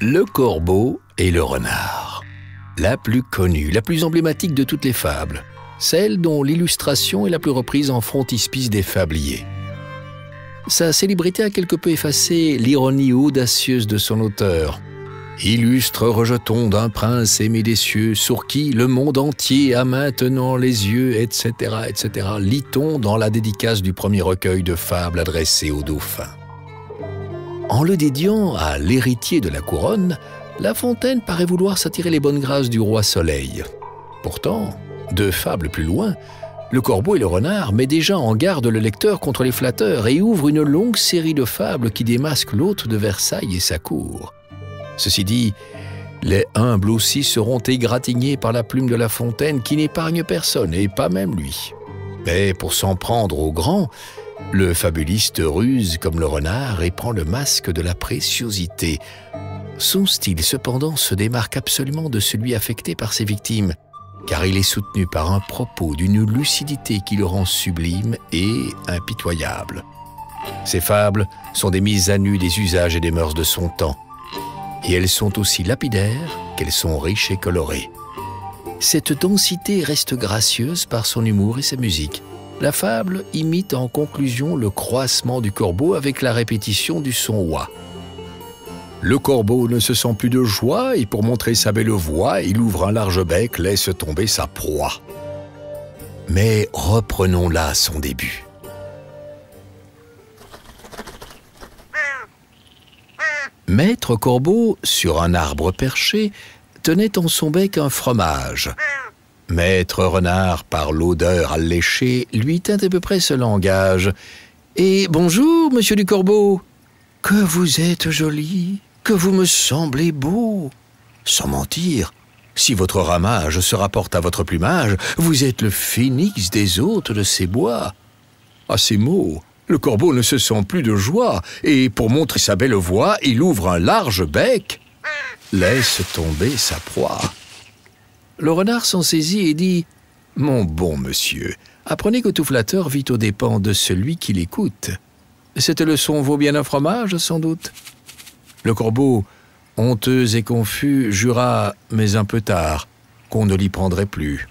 Le corbeau et le renard. La plus connue, la plus emblématique de toutes les fables. Celle dont l'illustration est la plus reprise en frontispice des fabliers. Sa célébrité a quelque peu effacé l'ironie audacieuse de son auteur. Illustre rejeton d'un prince aimé des cieux, sur qui le monde entier a maintenant les yeux, etc., etc., lit-on dans la dédicace du premier recueil de fables adressé au dauphin. En le dédiant à l'héritier de la couronne, La Fontaine paraît vouloir s'attirer les bonnes grâces du roi Soleil. Pourtant, 2 fables plus loin, Le corbeau et le renard met déjà en garde le lecteur contre les flatteurs et ouvre une longue série de fables qui démasquent l'hôte de Versailles et sa cour. Ceci dit, les humbles aussi seront égratignés par la plume de La Fontaine qui n'épargne personne, et pas même lui. Mais pour s'en prendre aux grands, le fabuliste ruse comme le renard et prend le masque de la préciosité. Son style, cependant, se démarque absolument de celui affecté par ses victimes, car il est soutenu par un propos d'une lucidité qui le rend sublime et impitoyable. Ces fables sont des mises à nu des usages et des mœurs de son temps, et elles sont aussi lapidaires qu'elles sont riches et colorées. Cette densité reste gracieuse par son humour et sa musique. La fable imite en conclusion le croassement du corbeau avec la répétition du son ouah. Le corbeau ne se sent plus de joie et pour montrer sa belle voix, il ouvre un large bec, laisse tomber sa proie. Mais reprenons-la à son début. Maître Corbeau, sur un arbre perché, tenait en son bec un fromage. Maître Renard, par l'odeur alléchée, lui tint à peu près ce langage. « Et bonjour, monsieur du Corbeau. Que vous êtes joli, que vous me semblez beau. Sans mentir, si votre ramage se rapporte à votre plumage, vous êtes le phénix des hôtes de ces bois. » À ces mots, le corbeau ne se sent plus de joie, et pour montrer sa belle voix, il ouvre un large bec, laisse tomber sa proie. Le renard s'en saisit et dit « Mon bon monsieur, apprenez que tout flatteur vit aux dépens de celui qui l'écoute. Cette leçon vaut bien un fromage, sans doute. » Le corbeau, honteux et confus, jura, mais un peu tard, qu'on ne l'y prendrait plus.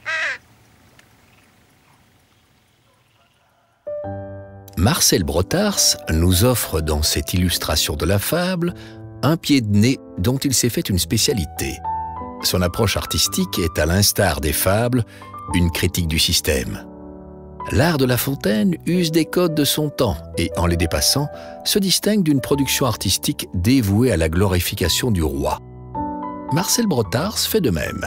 Marcel Brotars nous offre dans cette illustration de la fable un pied de nez dont il s'est fait une spécialité. Son approche artistique est, à l'instar des fables, une critique du système. L'art de La Fontaine use des codes de son temps et, en les dépassant, se distingue d'une production artistique dévouée à la glorification du roi. Marcel Brotars fait de même.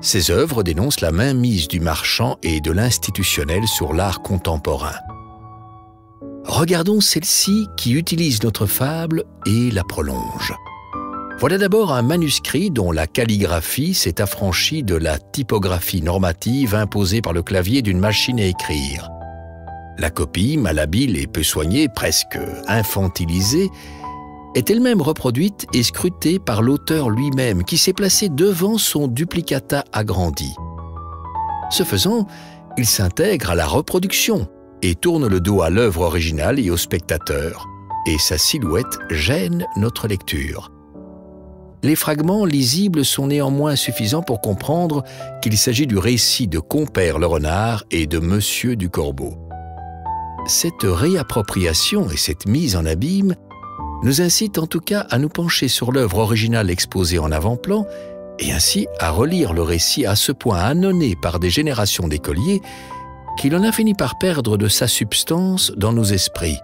Ses œuvres dénoncent la mainmise du marchand et de l'institutionnel sur l'art contemporain. Regardons celle-ci qui utilise notre fable et la prolonge. Voilà d'abord un manuscrit dont la calligraphie s'est affranchie de la typographie normative imposée par le clavier d'une machine à écrire. La copie, malhabile et peu soignée, presque infantilisée, est elle-même reproduite et scrutée par l'auteur lui-même qui s'est placé devant son duplicata agrandi. Ce faisant, il s'intègre à la reproduction et tourne le dos à l'œuvre originale et au spectateur, et sa silhouette gêne notre lecture. Les fragments lisibles sont néanmoins suffisants pour comprendre qu'il s'agit du récit de Compère le renard et de Monsieur du Corbeau. Cette réappropriation et cette mise en abîme nous incitent en tout cas à nous pencher sur l'œuvre originale exposée en avant-plan et ainsi à relire le récit à ce point ânonné par des générations d'écoliers qu'il en a fini par perdre de sa substance dans nos esprits.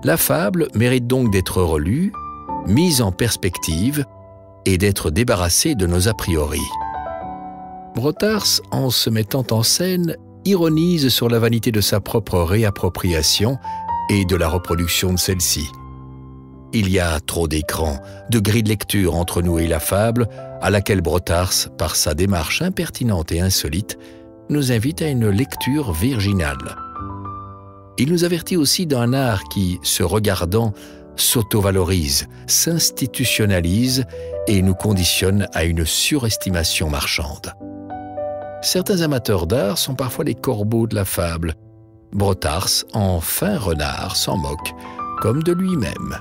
La fable mérite donc d'être relue, mise en perspective et d'être débarrassée de nos a priori. Brotars, en se mettant en scène, ironise sur la vanité de sa propre réappropriation et de la reproduction de celle-ci. Il y a trop d'écrans, de grilles de lecture entre nous et la fable, à laquelle Brotars, par sa démarche impertinente et insolite, nous invite à une lecture virginale. Il nous avertit aussi d'un art qui, se regardant, s'auto-valorise, s'institutionnalise et nous conditionne à une surestimation marchande. Certains amateurs d'art sont parfois les corbeaux de la fable. Brotars, en fin renard, s'en moque, comme de lui-même.